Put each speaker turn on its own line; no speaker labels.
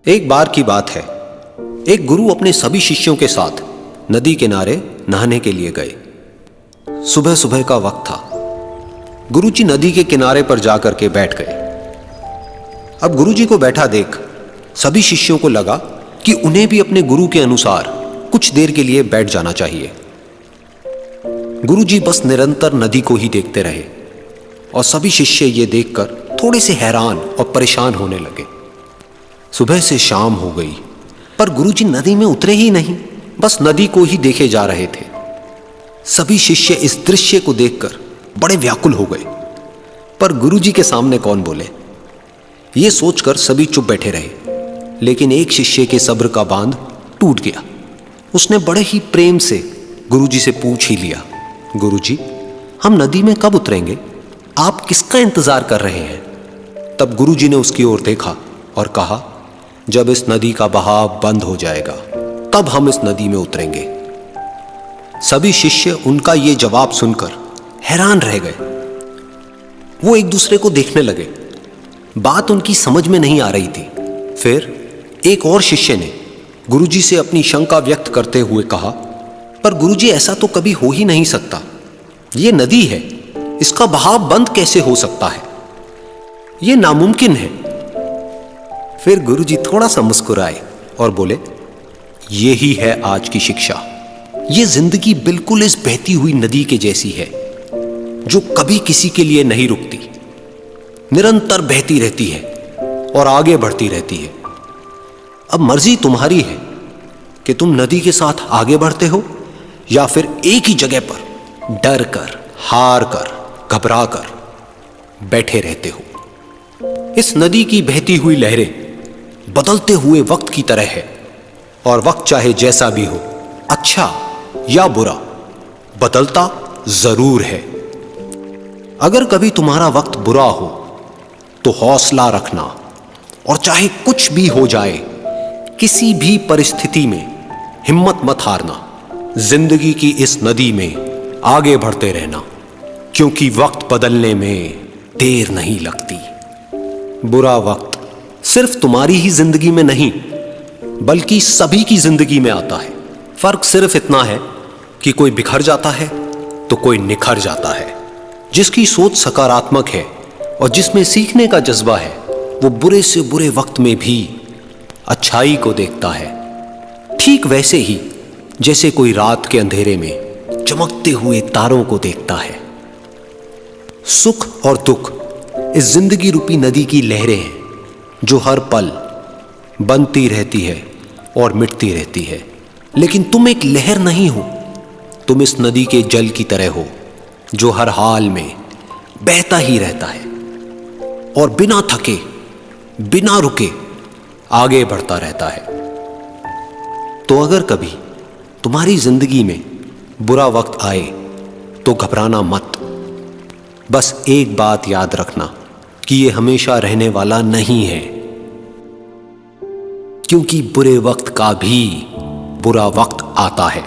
एक बार की बात है, एक गुरु अपने सभी शिष्यों के साथ नदी किनारे नहाने के लिए गए। सुबह सुबह का वक्त था। गुरुजी नदी के किनारे पर जाकर के बैठ गए। अब गुरुजी को बैठा देख सभी शिष्यों को लगा कि उन्हें भी अपने गुरु के अनुसार कुछ देर के लिए बैठ जाना चाहिए। गुरुजी बस निरंतर नदी को ही देखते रहे और सभी शिष्य ये देखकर थोड़े से हैरान और परेशान होने लगे। सुबह से शाम हो गई पर गुरुजी नदी में उतरे ही नहीं, बस नदी को ही देखे जा रहे थे। सभी शिष्य इस दृश्य को देखकर बड़े व्याकुल हो गए, पर गुरुजी के सामने कौन बोले, ये सोचकर सभी चुप बैठे रहे। लेकिन एक शिष्य के सब्र का बांध टूट गया। उसने बड़े ही प्रेम से गुरुजी से पूछ ही लिया, गुरुजी, हम नदी में कब उतरेंगे? आप किसका इंतजार कर रहे हैं? तब गुरुजी ने उसकी ओर देखा और कहा, जब इस नदी का बहाव बंद हो जाएगा तब हम इस नदी में उतरेंगे। सभी शिष्य उनका ये जवाब सुनकर हैरान रह गए। वो एक दूसरे को देखने लगे। बात उनकी समझ में नहीं आ रही थी। फिर एक और शिष्य ने गुरुजी से अपनी शंका व्यक्त करते हुए कहा, पर गुरुजी, ऐसा तो कभी हो ही नहीं सकता। ये नदी है, इसका बहाव बंद कैसे हो सकता है? ये नामुमकिन है। फिर गुरुजी थोड़ा सा मुस्कुराए और बोले, यही है आज की शिक्षा। ये जिंदगी बिल्कुल इस बहती हुई नदी के जैसी है, जो कभी किसी के लिए नहीं रुकती, निरंतर बहती रहती है और आगे बढ़ती रहती है। अब मर्जी तुम्हारी है कि तुम नदी के साथ आगे बढ़ते हो या फिर एक ही जगह पर डर कर, हार कर, घबरा कर बैठे रहते हो। इस नदी की बहती हुई लहरें बदलते हुए वक्त की तरह है, और वक्त चाहे जैसा भी हो, अच्छा या बुरा, बदलता जरूर है। अगर कभी तुम्हारा वक्त बुरा हो तो हौसला रखना, और चाहे कुछ भी हो जाए, किसी भी परिस्थिति में हिम्मत मत हारना। जिंदगी की इस नदी में आगे बढ़ते रहना, क्योंकि वक्त बदलने में देर नहीं लगती। बुरा वक्त सिर्फ तुम्हारी ही जिंदगी में नहीं, बल्कि सभी की जिंदगी में आता है। फर्क सिर्फ इतना है कि कोई बिखर जाता है तो कोई निखर जाता है। जिसकी सोच सकारात्मक है और जिसमें सीखने का जज्बा है, वो बुरे से बुरे वक्त में भी अच्छाई को देखता है। ठीक वैसे ही जैसे कोई रात के अंधेरे में चमकते हुए तारों को देखता है। सुख और दुख इस जिंदगी रूपी नदी की लहरें हैं, जो हर पल बनती रहती है और मिटती रहती है। लेकिन तुम एक लहर नहीं हो, तुम इस नदी के जल की तरह हो, जो हर हाल में बहता ही रहता है और बिना थके, बिना रुके आगे बढ़ता रहता है। तो अगर कभी तुम्हारी जिंदगी में बुरा वक्त आए तो घबराना मत। बस एक बात याद रखना कि ये हमेशा रहने वाला नहीं है, क्योंकि बुरे वक्त का भी बुरा वक्त आता है।